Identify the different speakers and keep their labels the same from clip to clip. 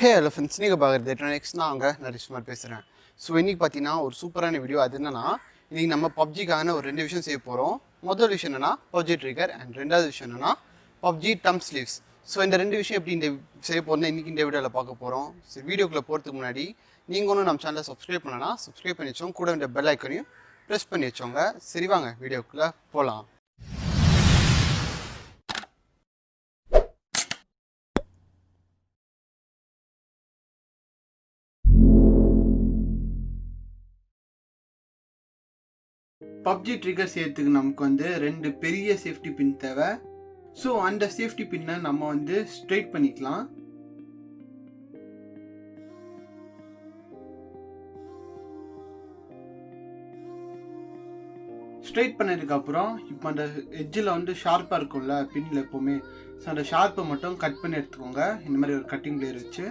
Speaker 1: Hey elephants, நீங்க பாக்குறது next நான் நரிஷ்குமார் பேசுறேன். ஸோ இன்னைக்கு பார்த்தீங்கன்னா ஒரு சூப்பரான வீடியோ. அது என்னன்னா, இன்னைக்கு நம்ம பப்ஜிக்கான ஒரு 2 விஷயம் செய்ய போகிறோம். முதல் விஷயம் என்னன்னா பப்ஜி ட்ரிகர் அண்ட் ரெண்டாவது விஷயம் என்னன்னா பப்ஜி டம் ஸ்லீவ்ஸ். ஸோ இந்த 2 விஷயம் எப்படி இந்த செய்ய போகிறோம்னா இன்னைக்கு இந்த வீடியோவில் பார்க்க போகிறோம். சரி, வீடியோக்குள்ளே போகிறதுக்கு முன்னாடி நீங்கள் ஒன்றும் நம்ம சேனலை சப்ஸ்கிரைப் பண்ணனா சப்ஸ்கிரைப் பண்ணி வச்சோம், கூட இந்த பெல் ஐக்கனையும் ப்ரெஸ் பண்ணி வச்சோங்க. சரி வாங்க வீடியோக்குள்ளே போகலாம். பப்ஜி ட்ரிகர் செய்யறதுக்கு நமக்கு 2 பெரிய சேஃப்டி பின் தேவை. ஸோ அந்த சேஃப்டி பின்னை நம்ம ஸ்ட்ரைட் பண்ணிக்கலாம். ஸ்ட்ரைட் பண்ணதுக்கு அப்புறம் இப்போ அந்த எட்ஜில் ஷார்ப்பாக இருக்கும்ல பின்னில் எப்போவுமே, ஸோ அந்த ஷார்ப்பை மட்டும் கட் பண்ணி எடுத்துக்கோங்க இந்த மாதிரி ஒரு கட்டிங் பிளேயர் வச்சு.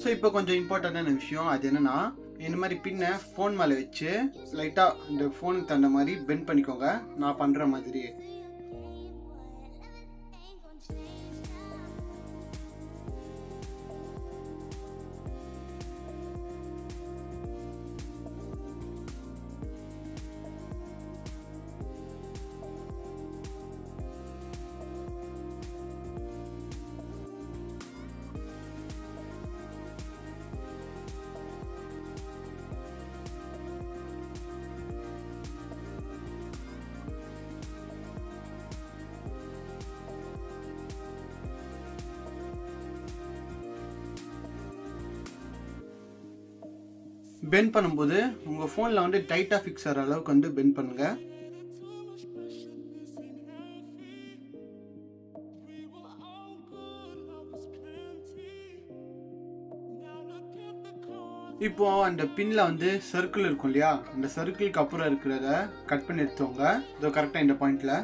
Speaker 1: ஸோ இப்போ கொஞ்சம் இம்பார்ட்டண்டான விஷயம் அது என்னென்னா, இந்த மாதிரி பின்னை ஃபோன் மேலே வச்சு லைட்டாக இந்த ஃபோனுக்கு தகுந்த மாதிரி பெண்ட் பண்ணிக்கோங்க, நான் பண்ணுற மாதிரி. பெண்ட் பண்ணும்போது உங்கள் ஃபோனில் டைட்டாக ஃபிக்ஸ் ஆகிற அளவுக்கு பெண்ட் பண்ணுங்கள். இப்போ அந்த பின்ல சர்க்கிள் இருக்கும் இல்லையா, அந்த சர்க்கிளுக்கு அப்புறம் இருக்கிறத கட் பண்ணி எடுத்துவோங்க. இதோ கரெக்டாக இந்த பாயிண்ட்ல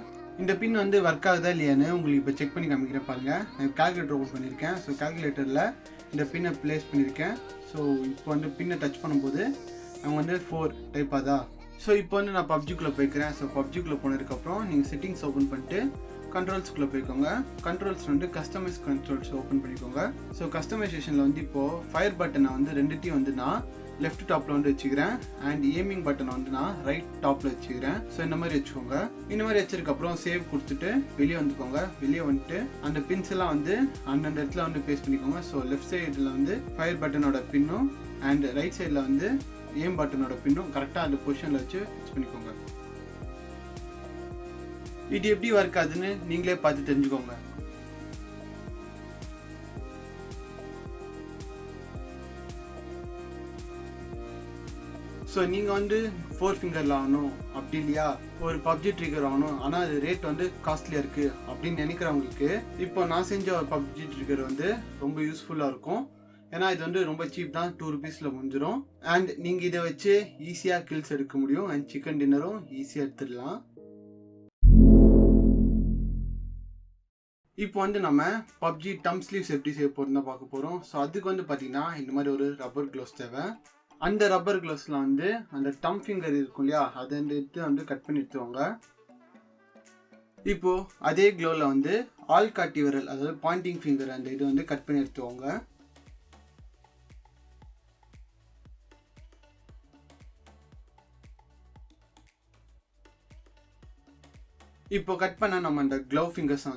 Speaker 1: இந்த பின் ஒர்க் ஆகுதா இல்லையான்னு உங்களுக்கு இப்போ செக் பண்ணி காமிக்கிறேன் பாருங்க. நான் கால்குலேட்டர் ஓப்பன் பண்ணியிருக்கேன். ஸோ கால்குலேட்டரில் இந்த பின்னை பிளேஸ் பண்ணியிருக்கேன். ஸோ இப்போ பின்னை டச் பண்ணும்போது அவங்க 4 டைப் ஆதா. ஸோ இப்போ நான் பப்ஜிக்குள்ளே போய்க்கிறேன். ஸோ பப்ஜிக்குள்ளே போனதுக்கப்புறம் நீங்கள் செட்டிங்ஸ் ஓப்பன் பண்ணிட்டு கண்ட்ரோல்ஸ்குள்ளே போய்க்கோங்க. கண்ட்ரோல்ஸ் கஸ்டமைஸ் கண்ட்ரோல்ஸ் ஓப்பன் பண்ணிக்கோங்க. ஸோ கஸ்டமைசேஷனில் இப்போது ஃபயர் பட்டனை ரெண்டுத்தையும் நான் லெஃப்ட் டாப்பில் வச்சுக்கிறேன் அண்ட் ஏமிங் பட்டனை நான் ரைட் டாப்பில் வச்சுக்கிறேன். ஸோ இந்த மாதிரி வச்சுக்கோங்க. இந்த மாதிரி வச்சதுக்கப்புறம் சேவ் கொடுத்துட்டு வெளியே வந்துக்கோங்க. வெளியே வந்துட்டு அந்த பின்ஸ் எல்லாம் அந்தந்த இடத்துல பேஸ்ட் பண்ணிக்கோங்க. ஸோ லெஃப்ட் சைடில் ஃபயர் பட்டனோட பின்னும் அண்ட் ரைட் சைடில் ஏம் பட்டனோட பின்னும் கரெக்டாக அந்த பொசிஷனில் வச்சு ஃபிக்ஸ் பண்ணிக்கோங்க. இது எப்படி ஒர்க் ஆகுதுன்னு நீங்களே பார்த்து தெரிஞ்சுக்கோங்க. ஸோ நீங்கள் 4 ஃபிங்கரில் ஆகணும் அப்படி இல்லையா, ஒரு பப்ஜி ட்ரிகர் ஆகணும் ஆனால் அது ரேட் காஸ்ட்லியாக இருக்குது அப்படின்னு நினைக்கிறவங்களுக்கு இப்போ நான் செஞ்ச ஒரு பப்ஜி ட்ரிகர் ரொம்ப யூஸ்ஃபுல்லாக இருக்கும். ஏன்னா இது ரொம்ப சீப் தான், 2 ரூபீஸில் முடிஞ்சிடும். அண்ட் நீங்கள் இதை வச்சு ஈஸியாக கில்ஸ் எடுக்க முடியும் அண்ட் சிக்கன் டின்னரும் ஈஸியாக எடுத்துடலாம். இப்போ நம்ம பப்ஜி டம் ஸ்லீவ்ஸ் எப்படி செய்ய போகிறோம் தான் பார்க்க போகிறோம். ஸோ அதுக்கு பார்த்தீங்கன்னா இந்த மாதிரி ஒரு ரப்பர் க்ளவுஸ் தேவை. அந்த ரப்பர் க்ளவுஸில் அந்த டம் ஃபிங்கர் இருக்கும் இல்லையா, அதை எடுத்து கட் பண்ணி எடுத்துவாங்க. இப்போது அதே க்ளோவில் ஆள் காட்டி விரல், அதாவது பாயிண்டிங் ஃபிங்கர், அந்த இது கட் பண்ணி எடுத்துவாங்க. இப்போ கட் பண்ண நம்ம அந்த க்ளவ் ஃபிங்கர்ஸ்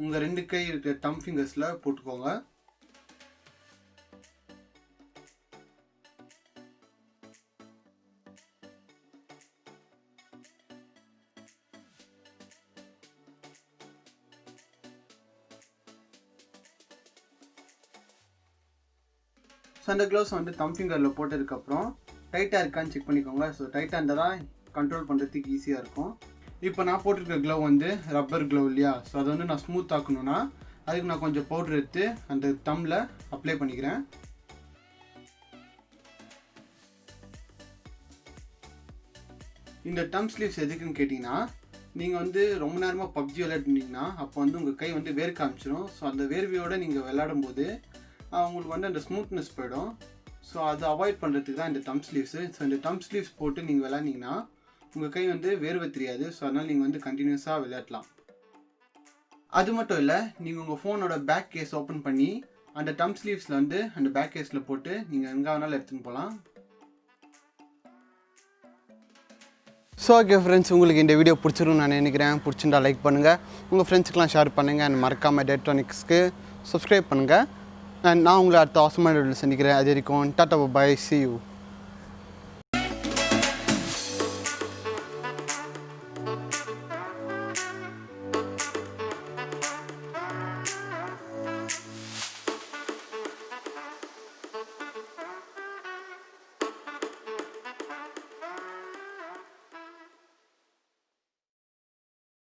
Speaker 1: உங்கள் 2 கை இருக்கிற டம் ஃபிங்கர்ஸில் போட்டுக்கோங்க. ஸோ அந்த க்ளவுஸ் தம் ஃபிங்கரில் போட்டதுக்கப்புறம் டைட்டாக இருக்கான்னு செக் பண்ணிக்கோங்க. ஸோ டைட்டாக இருந்தால் கண்ட்ரோல் பண்ணுறதுக்கு ஈஸியாக இருக்கும். இப்போ நான் போட்டிருக்க க்ளவ் ரப்பர் க்ளவ் இல்லையா, ஸோ அதை நான் ஸ்மூத் ஆக்கணும்னா அதுக்கு நான் கொஞ்சம் பவுடர் எடுத்து அந்த தம்மில் அப்ளை பண்ணிக்கிறேன். இந்த டம் ஸ்லீவ்ஸ் எதுக்குன்னு கேட்டிங்கன்னா, நீங்கள் ரொம்ப நேரமாக பப்ஜி விளையாடுனீங்கன்னா அப்போ உங்கள் கை வேர்க்க ஆரம்பிச்சிடும். ஸோ அந்த வேர்வையோடு நீங்கள் விளையாடும் போது உங்களுக்கு அந்த ஸ்மூத்னஸ் போயிடும். ஸோ அதை அவாய்ட் பண்ணுறதுக்கு தான் இந்த டம் ஸ்லீவ்ஸு. ஸோ இந்த டம் ஸ்லீவ்ஸ் போட்டு நீங்கள் விளையாண்டிங்கன்னா உங்கள் கை வேர்வை தெரியாது. ஸோ அதனால் நீங்கள் கண்டினியூஸாக விளையாடலாம். அது மட்டும் இல்லை, நீங்கள் உங்கள் ஃபோனோட பேக் கேஸ் ஓப்பன் பண்ணி அந்த டம் ஸ்லீவ்ஸில் வந்து அந்த பேக் கேஸில் போட்டு நீங்கள் எங்கே வேணாலும் எடுத்துன்னு போகலாம். ஸோ ஓகே ஃப்ரெண்ட்ஸ், உங்களுக்கு இந்த வீடியோ பிடிச்சிருன்னு நான் நினைக்கிறேன். பிடிச்சிருந்தா லைக் பண்ணுங்கள், உங்கள் ஃப்ரெண்ட்ஸுக்கெலாம் ஷேர் பண்ணுங்கள், அண்ட் மறக்காமல் டேட்ரானிக்ஸ்க்கு சப்ஸ்கிரைப் பண்ணுங்கள். அண்ட் நான் உங்களை அடுத்த அவசரமான வீடியோவில் சந்திக்கிறேன். அது வரைக்கும் டாட்டா பை, see you.